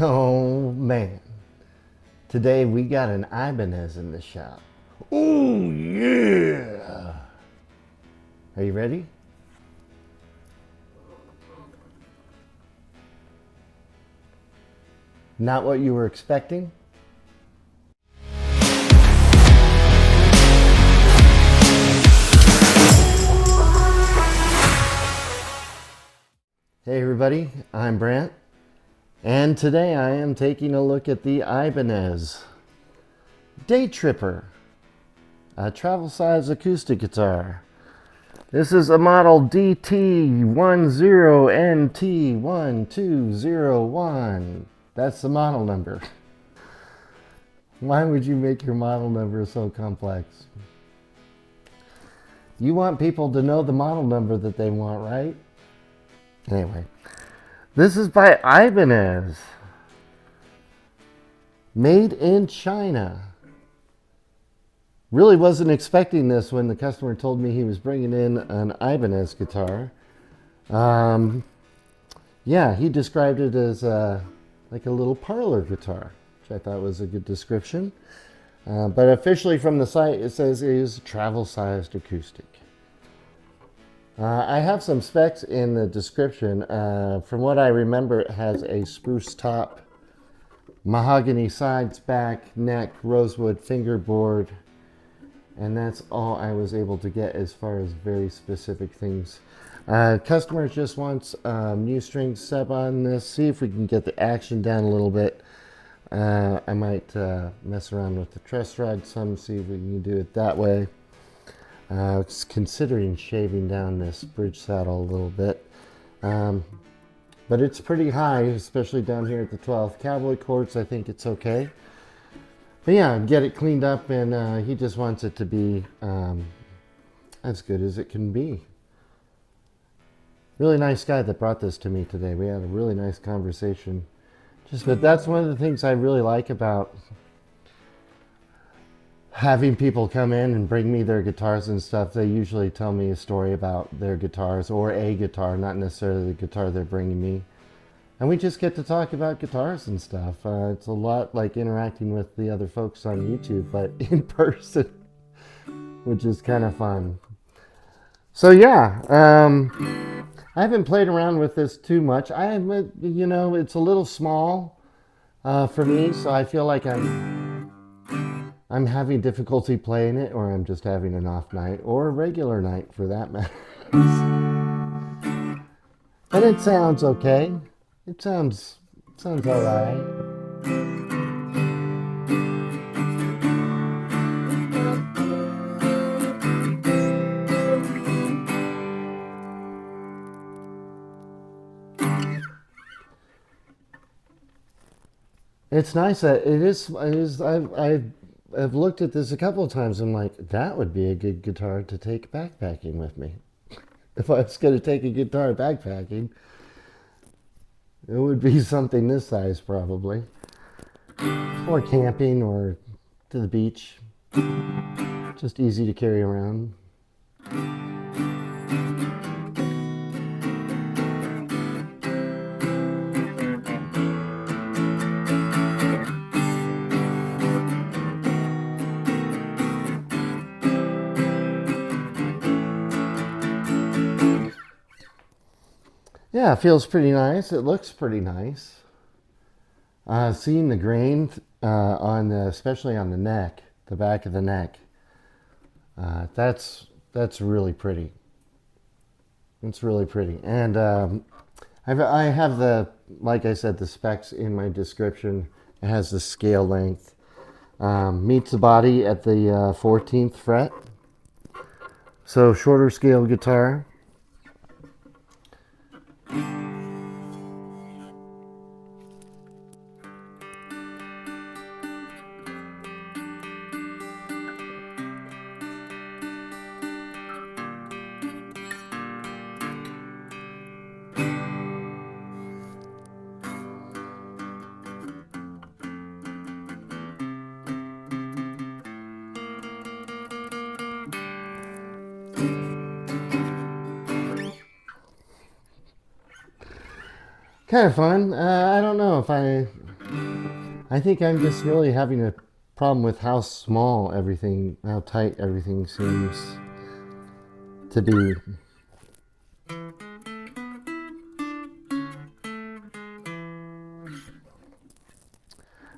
Oh man, today we got an Ibanez in the shop. Oh yeah! Are you ready? Not what you were expecting? Hey everybody, I'm Brant, and today I am taking a look at the Ibanez Daytripper, a travel size acoustic guitar. This is a model DT10NT1201. That's the model number. Why would you make your model number so complex? You want people to know the model number that they want, right? Anyway, this is by Ibanez. Made in China. Really wasn't expecting this when the customer told me he was bringing in an Ibanez guitar. Yeah, he described it as like a little parlor guitar, which I thought was a good description. But officially from the site, it says it is travel-sized acoustic. I have some specs in the description. From what I remember, it has a spruce top, mahogany sides, back, neck, rosewood fingerboard, and that's all I was able to get as far as very specific things. Customer just wants new string sub on this. See if we can get the action down a little bit. I might mess around with the truss rod some, see if we can do it that way. Considering shaving down this bridge saddle a little bit. But it's pretty high, especially down here at the 12th. Cowboy chords, I think it's okay. But yeah, get it cleaned up, and he just wants it to be as good as it can be. Really nice guy that brought this to me today. We had a really nice conversation. But that's one of the things I really like about having people come in and bring me their guitars and stuff. They usually tell me a story about their guitars or a guitar, not necessarily the guitar they're bringing me. And we just get to talk about guitars and stuff. It's a lot like interacting with the other folks on YouTube, but in person, which is kind of fun. So yeah, I haven't played around with this too much. It's a little small for me, so I feel like I'm having difficulty playing it, or I'm just having an off night, or a regular night for that matter. And it sounds okay. It sounds all right. It's nice that it is. I've looked at this a couple of times. I'm like, that would be a good guitar to take backpacking with me. If I was going to take a guitar backpacking, it would be something this size probably. Or camping or to the beach. Just easy to carry around. Yeah, it feels pretty nice. It looks pretty nice. Seeing the grain especially on the neck, the back of the neck, that's really pretty. It's really pretty. And I have like I said, the specs in my description. It has the scale length. Meets the body at the 14th fret. So shorter scale guitar. Kind of fun. I don't know if I I think I'm just really having a problem with how small everything, how tight everything seems to be.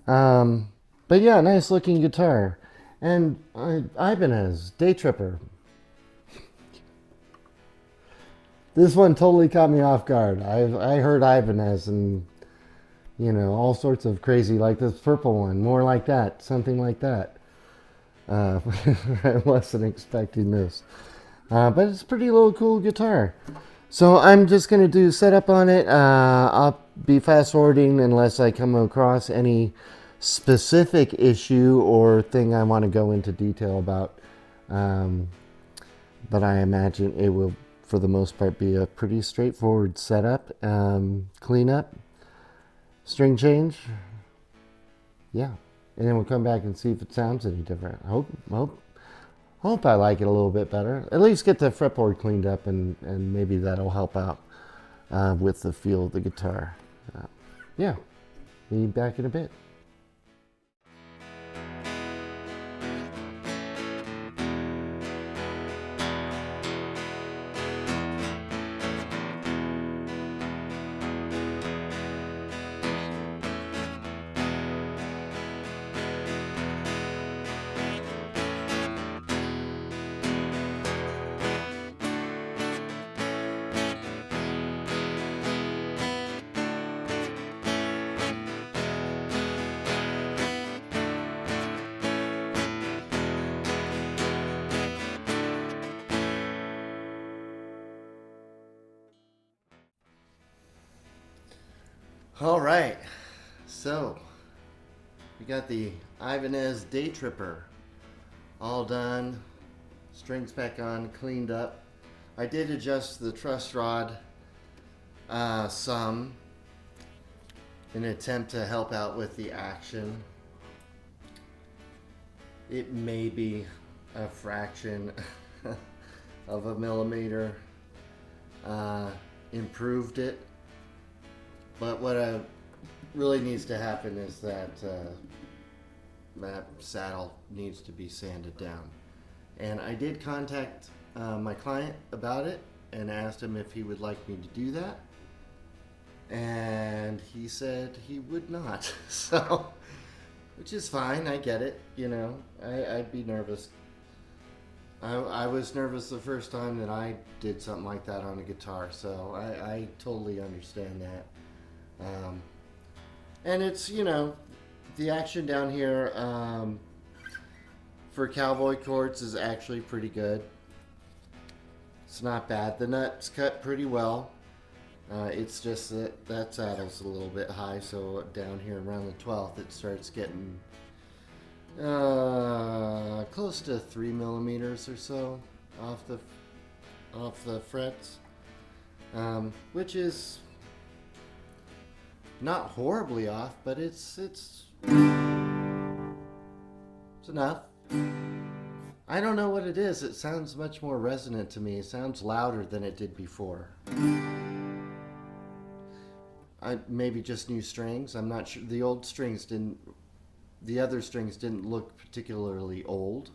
Um, but yeah, nice looking guitar. And Ibanez Daytripper. This one totally caught me off guard. I heard Ibanez and all sorts of crazy, like this purple one, more like that, something like that. Uh, I wasn't expecting this, but it's a pretty little cool guitar. So I'm just gonna do setup on it. I'll be fast forwarding unless I come across any specific issue or thing I want to go into detail about. Um, but I imagine it will, for the most part, be a pretty straightforward setup, cleanup, string change, yeah, and then we'll come back and see if it sounds any different. Hope I like it a little bit better. At least get the fretboard cleaned up, and maybe that'll help out with the feel of the guitar. Yeah, be back in a bit. All right, so we got the Ibanez Daytripper all done, strings back on, cleaned up. I did adjust the truss rod some in an attempt to help out with the action. It may be a fraction of a millimeter improved it. But what really needs to happen is that that saddle needs to be sanded down. And I did contact my client about it and asked him if he would like me to do that. And he said he would not. So, which is fine, I get it, I'd be nervous. I was nervous the first time that I did something like that on a guitar, so I totally understand that. And it's, the action down here for cowboy chords is actually pretty good. It's not bad. The nut's cut pretty well. It's just that saddle's a little bit high, so down here around the 12th it starts getting close to 3 millimeters or so off the frets, which is not horribly off, but it's enough. I don't know what it is. It sounds much more resonant to me. It sounds louder than it did before. Maybe just new strings. I'm not sure. The other strings didn't look particularly old.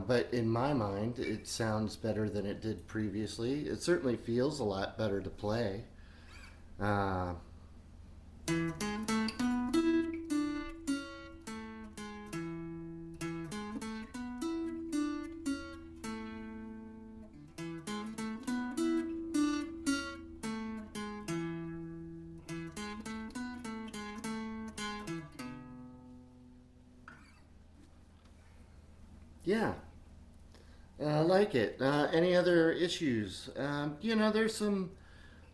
But in my mind, it sounds better than it did previously. It certainly feels a lot better to play. Yeah. I like it. Any other issues? There's some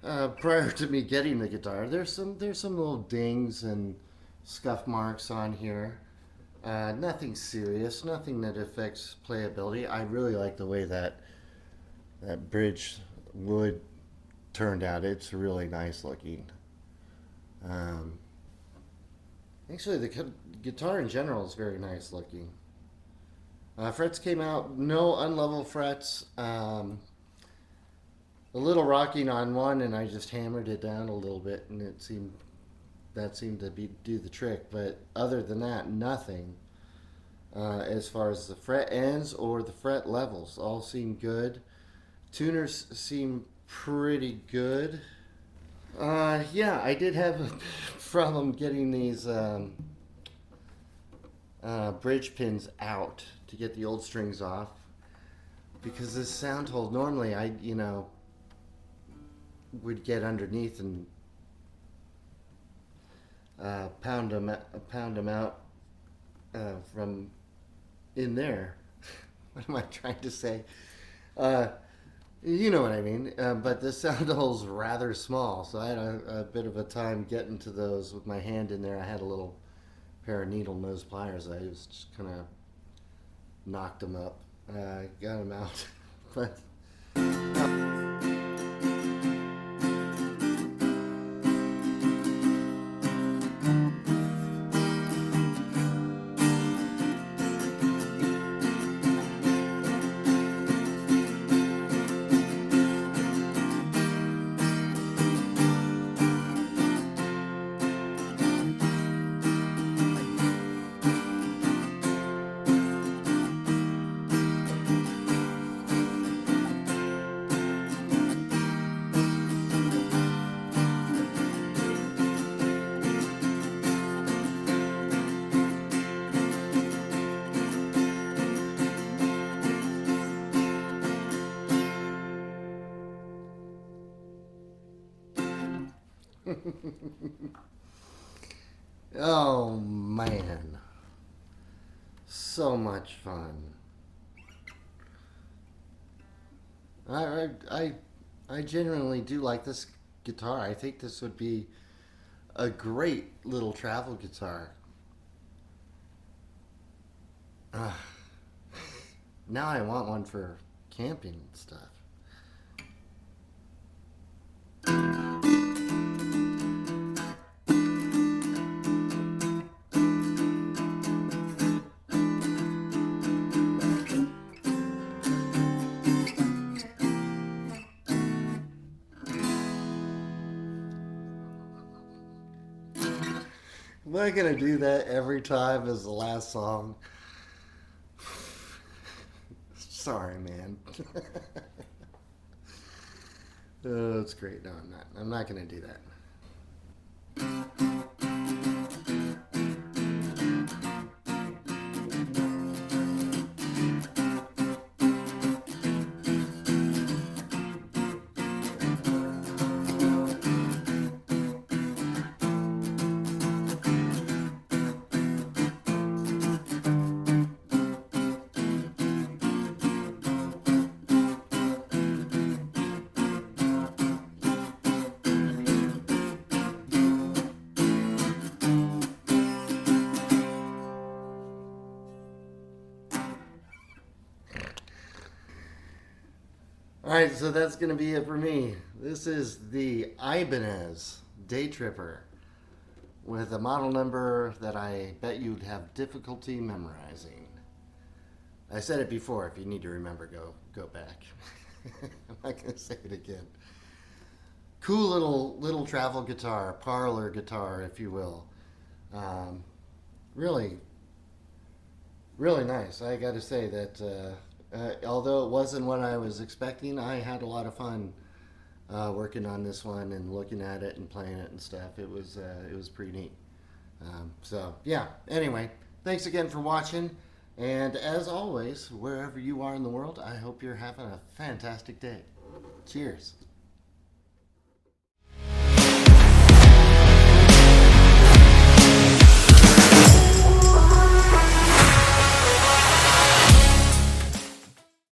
prior to me getting the guitar. There's some little dings and scuff marks on here. Nothing serious. Nothing that affects playability. I really like the way that bridge wood turned out. It's really nice looking. Actually, the guitar in general is very nice looking. Frets came out, no unlevel frets. A little rocking on one, and I just hammered it down a little bit, and that seemed to do the trick. But other than that, nothing. As far as the fret ends or the fret levels, all seem good. Tuners seem pretty good. Yeah, I did have a problem getting these bridge pins out to get the old strings off, because this sound hole, normally I, would get underneath and pound them out from in there. What am I trying to say? You know what I mean. But the sound hole's rather small, so I had a bit of a time getting to those with my hand in there. I had a little pair of needle nose pliers. I just kind of knocked them up. Got them out. But oh man, so much fun. I genuinely do like this guitar. I think this would be a great little travel guitar. Now I want one for camping and stuff. Am I gonna do that every time as the last song? Sorry, man. Oh, it's great. No, I'm not. I'm not gonna do that. Alright, so that's going to be it for me. This is the Ibanez Daytripper with a model number that I bet you'd have difficulty memorizing. I said it before. If you need to remember, go back. I'm not going to say it again. Cool little travel guitar, parlor guitar, if you will. Really nice. I got to say that although it wasn't what I was expecting, I had a lot of fun working on this one and looking at it and playing it and stuff. It was pretty neat. So yeah. Anyway, thanks again for watching, and as always, wherever you are in the world, I hope you're having a fantastic day. Cheers.